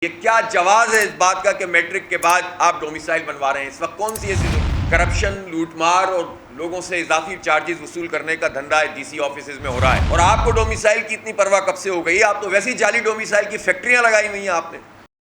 یہ کیا جواز ہے اس بات کا کہ میٹرک کے بعد آپ ڈومیسائل بنوا رہے ہیں؟ اس وقت کون سی ایسی کرپشن، لوٹ مار اور لوگوں سے اضافی چارجز وصول کرنے کا دھندا ڈی سی آفیسز میں ہو رہا ہے، اور آپ کو ڈومیسائل کی اتنی پرواہ کب سے ہو گئی؟ آپ تو ویسی جعلی ڈومیسائل کی فیکٹریاں لگائی ہوئی ہیں آپ نے۔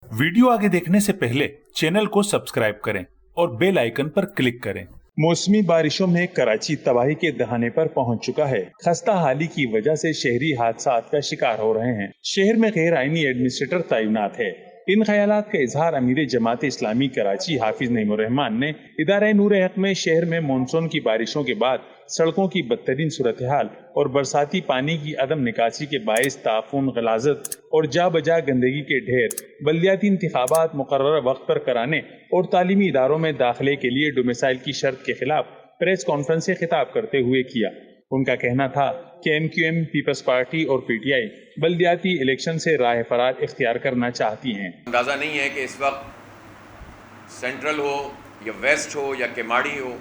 ویڈیو آگے دیکھنے سے پہلے چینل کو سبسکرائب کریں اور بیل آئیکن پر کلک کریں۔ موسمی بارشوں میں کراچی تباہی کے دہانے پر پہنچ چکا ہے۔ خستہ حالی کی وجہ سے شہری حادثات کا شکار ہو رہے ہیں۔ شہر میں غیر آئینی ایڈمنسٹریٹر تعینات ہے۔ ان خیالات کا اظہار امیر جماعت اسلامی کراچی حافظ نعیم الرحمان نے ادارہ نور حق میں شہر میں مانسون کی بارشوں کے بعد سڑکوں کی بدترین صورتحال اور برساتی پانی کی عدم نکاسی کے باعث تعفن، غلاظت اور جا بجا گندگی کے ڈھیر، بلدیاتی انتخابات مقررہ وقت پر کرانے اور تعلیمی اداروں میں داخلے کے لیے ڈومیسائل کی شرط کے خلاف پریس کانفرنس سے خطاب کرتے ہوئے کیا۔ ان کا کہنا تھا کہ MQM، پیپلز پارٹی اور PTI بلدیاتی الیکشن سے راہ فرار اختیار کرنا چاہتی ہیں۔ اندازہ نہیں ہے کہ اس وقت سینٹرل ہو یا ویسٹ ہو یا کیماڑی ہو،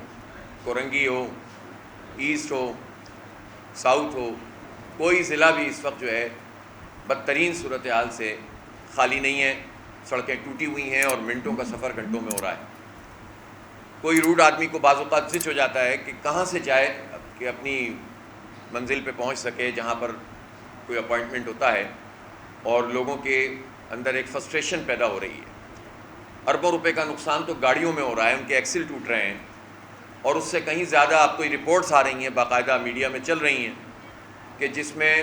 کورنگی ہو، ایسٹ ہو، ساؤتھ ہو، کوئی ضلع بھی اس وقت جو ہے بدترین صورتحال سے خالی نہیں ہے۔ سڑکیں ٹوٹی ہوئی ہیں اور منٹوں کا سفر گھنٹوں میں ہو رہا ہے۔ کوئی روڈ آدمی کو بعض اوقات زچ ہو جاتا ہے کہ کہاں سے جائے کہ اپنی منزل پہ پہنچ سکے جہاں پر کوئی اپوائنٹمنٹ ہوتا ہے، اور لوگوں کے اندر ایک فرسٹریشن پیدا ہو رہی ہے۔ اربوں روپے کا نقصان تو گاڑیوں میں ہو رہا ہے، ان کے ایکسل ٹوٹ رہے ہیں، اور اس سے کہیں زیادہ اب تو رپورٹس آ رہی ہیں، باقاعدہ میڈیا میں چل رہی ہیں، کہ جس میں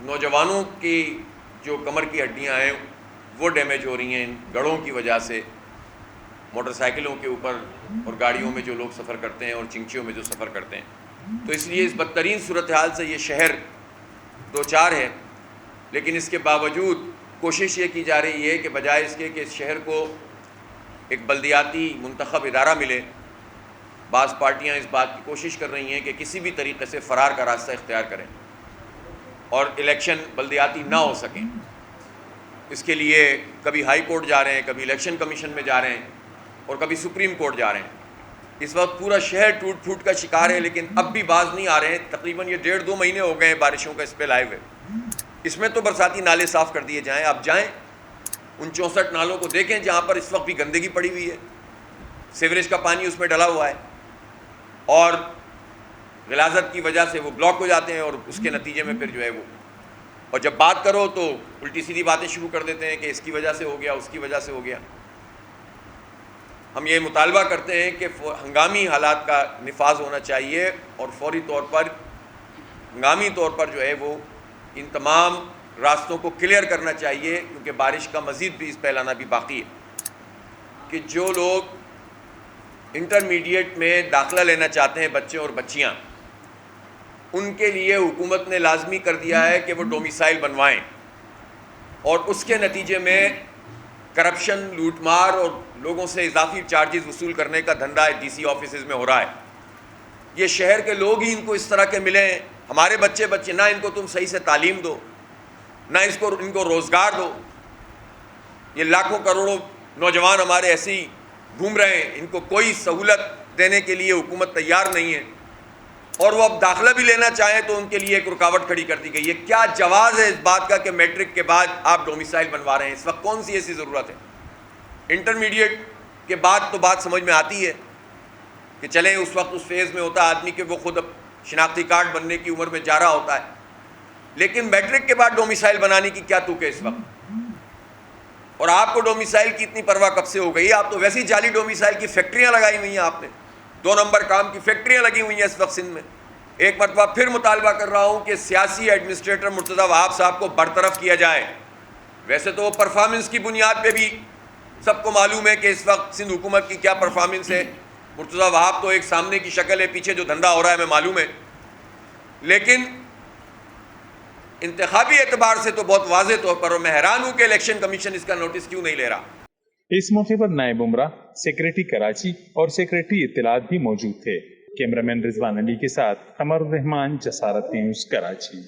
نوجوانوں کی جو کمر کی ہڈیاں ہیں وہ ڈیمیج ہو رہی ہیں ان گڑھوں کی وجہ سے، موٹر سائیکلوں کے اوپر اور گاڑیوں میں جو لوگ سفر کرتے ہیں اور چنچیوں میں جو سفر کرتے ہیں۔ تو اس لیے اس بدترین صورتحال سے یہ شہر دو چار ہے، لیکن اس کے باوجود کوشش یہ کی جا رہی ہے کہ بجائے اس کے کہ اس شہر کو ایک بلدیاتی منتخب ادارہ ملے، بعض پارٹیاں اس بات کی کوشش کر رہی ہیں کہ کسی بھی طریقے سے فرار کا راستہ اختیار کریں اور الیکشن بلدیاتی نہ ہو سکیں۔ اس کے لیے کبھی ہائی کورٹ جا رہے ہیں، کبھی الیکشن کمیشن میں جا رہے ہیں، اور کبھی سپریم کورٹ جا رہے ہیں۔ اس وقت پورا شہر ٹوٹ پھوٹ کا شکار ہے، لیکن اب بھی باز نہیں آ رہے ہیں۔ تقریباً یہ 1.5-2 مہینے ہو گئے ہیں بارشوں کا اس پہ لائے ہوئے۔ اس میں تو برساتی نالے صاف کر دیے جائیں، آپ جائیں ان 64 نالوں کو دیکھیں جہاں پر اس وقت بھی گندگی پڑی ہوئی ہے، سیوریج کا پانی اس میں ڈلا ہوا ہے، اور غلاظت کی وجہ سے وہ بلاک ہو جاتے ہیں، اور اس کے نتیجے میں پھر جو ہے وہ، اور جب بات کرو تو الٹی سیدھی باتیں شروع کر دیتے ہیں کہ اس کی وجہ سے ہو گیا، اس کی وجہ سے ہو گیا۔ ہم یہ مطالبہ کرتے ہیں کہ ہنگامی حالات کا نفاذ ہونا چاہیے، اور فوری طور پر ہنگامی طور پر جو ہے وہ ان تمام راستوں کو کلیئر کرنا چاہیے، کیونکہ بارش کا مزید بھی اس پھیلانا بھی باقی ہے، کہ جو لوگ انٹرمیڈیٹ میں داخلہ لینا چاہتے ہیں، بچے اور بچیاں، ان کے لیے حکومت نے لازمی کر دیا ہے کہ وہ ڈومیسائل بنوائیں، اور اس کے نتیجے میں کرپشن، لوٹ مار اور لوگوں سے اضافی چارجز وصول کرنے کا دھندا ڈی سی آفیسز میں ہو رہا ہے۔ یہ شہر کے لوگ ہی ان کو اس طرح کے ملیں، ہمارے بچے نہ ان کو تم صحیح سے تعلیم دو، نہ ان کو روزگار دو۔ یہ لاکھوں کروڑوں نوجوان ہمارے ایسے ہی گھوم رہے ہیں، ان کو کوئی سہولت دینے کے لیے حکومت تیار نہیں ہے، اور وہ اب داخلہ بھی لینا چاہیں تو ان کے لیے ایک رکاوٹ کھڑی کر دی گئی۔ یہ کیا جواز ہے اس بات کا کہ میٹرک کے بعد آپ ڈومیسائل بنوا رہے ہیں؟ اس وقت کون سی ایسی ضرورت ہے؟ انٹرمیڈیٹ کے بعد تو بات سمجھ میں آتی ہے کہ چلیں اس وقت اس فیز میں ہوتا ہے آدمی کہ وہ خود اب شناختی کارڈ بننے کی عمر میں جا رہا ہوتا ہے، لیکن میٹرک کے بعد ڈومیسائل بنانے کی کیا توک ہے اس وقت؟ اور آپ کو ڈومیسائل کی اتنی پرواہ کب سے ہو گئی؟ آپ تو ویسی جعلی ڈومیسائل کی فیکٹریاں لگائی ہوئی ہیں آپ نے، 2 نمبر کام کی فیکٹریاں لگی ہوئی ہیں اس وقت سندھ میں۔ ایک مرتبہ پھر مطالبہ کر رہا ہوں کہ سیاسی ایڈمنسٹریٹر مرتضیٰ وہاب صاحب کو برطرف کیا جائے۔ ویسے تو وہ پرفارمنس کی بنیاد پہ بھی سب کو معلوم ہے کہ اس وقت سندھ حکومت کی کیا پرفارمنس ہے۔ مرتضیٰ وہاب تو ایک سامنے کی شکل ہے، پیچھے جو دھندا ہو رہا ہے ہمیں معلوم ہے، لیکن انتخابی اعتبار سے تو بہت واضح طور پر، اور میں حیران ہوں کہ الیکشن کمیشن اس کا نوٹس کیوں نہیں لے رہا۔ اس موقع پر نائب عمرہ، سیکریٹری کراچی اور سیکریٹری اطلاعات بھی موجود تھے۔ کیمرامین رضوان علی کے ساتھ قمر الرحمان، جسارت نیوز، کراچی۔